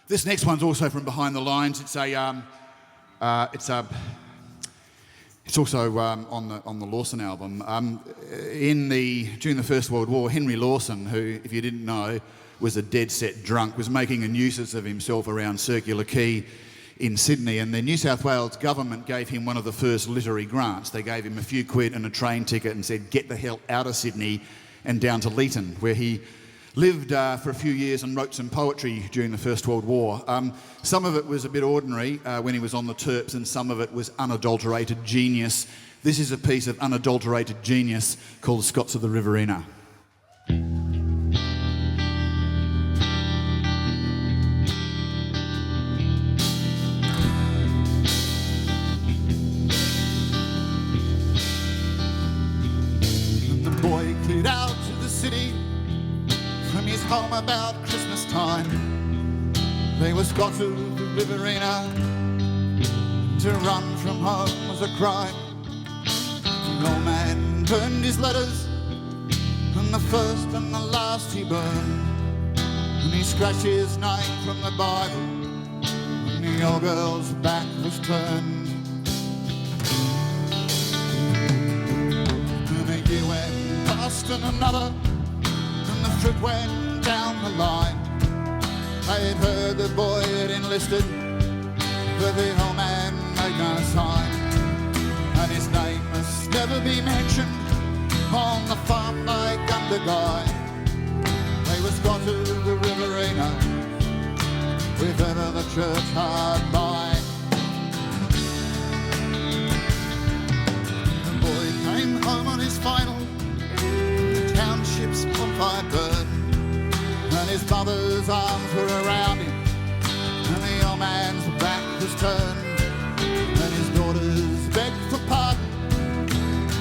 This next one's also from Behind the Lines. It's also on the Lawson album. During the First World War, Henry Lawson, who, if you didn't know, was a dead set drunk, was making a nuisance of himself around Circular Quay in Sydney, and the New South Wales government gave him one of the first literary grants. They gave him a few quid and a train ticket and said, get the hell out of Sydney and down to Leeton, where he lived for a few years and wrote some poetry during the First World War. Some of it was a bit ordinary when he was on the Terps, and some of it was unadulterated genius. This is a piece of unadulterated genius called Scots of the Riverina. And the boy cleared out to the city from his home about Christmas time. They were Scots of the Riverina. To run from home was a crime. The old man burned his letters, and the first and the last he burned. And he scratched his name from the Bible, and the old girl's back was turned. And a year went past and another, the fruit went down the line. They'd heard the boy had enlisted, but the old man made no sign. And his name must never be mentioned on the farm like under guy. They were Scots of the Riverina, with ever the church hard by. The boy came home on his final, township's bonfire burned, and his mother's arms were around him, and the old man's back was turned, and his daughters begged for pardon.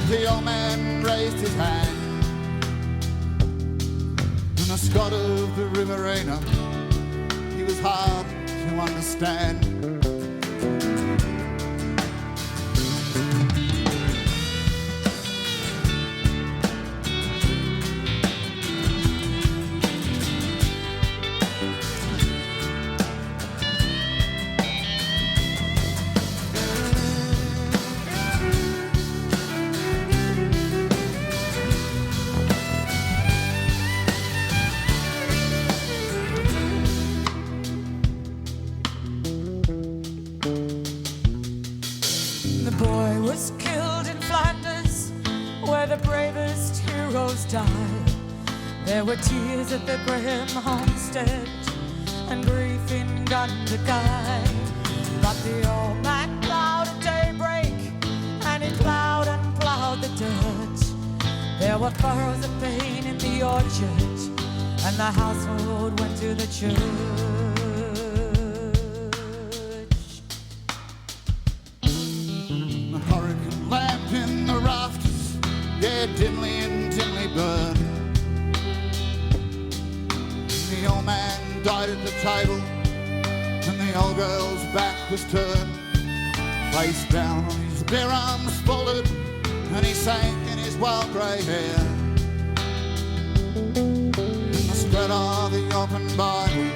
The old man raised his hand, and a Scot of the Riverina, he was hard to understand. There were tears at the Graham homestead and grief in Gundagai. But the old man ploughed at daybreak, and he ploughed and ploughed the dirt. There were furrows of pain in the orchard, and the household went to the church. The hurricane lamp in the rafters, yeah, dimly and dimly burned. The old man died at the table, and the old girl's back was turned. Face down on his bare arms folded, and he sank in his wild grey hair. In the spread of the open Bible,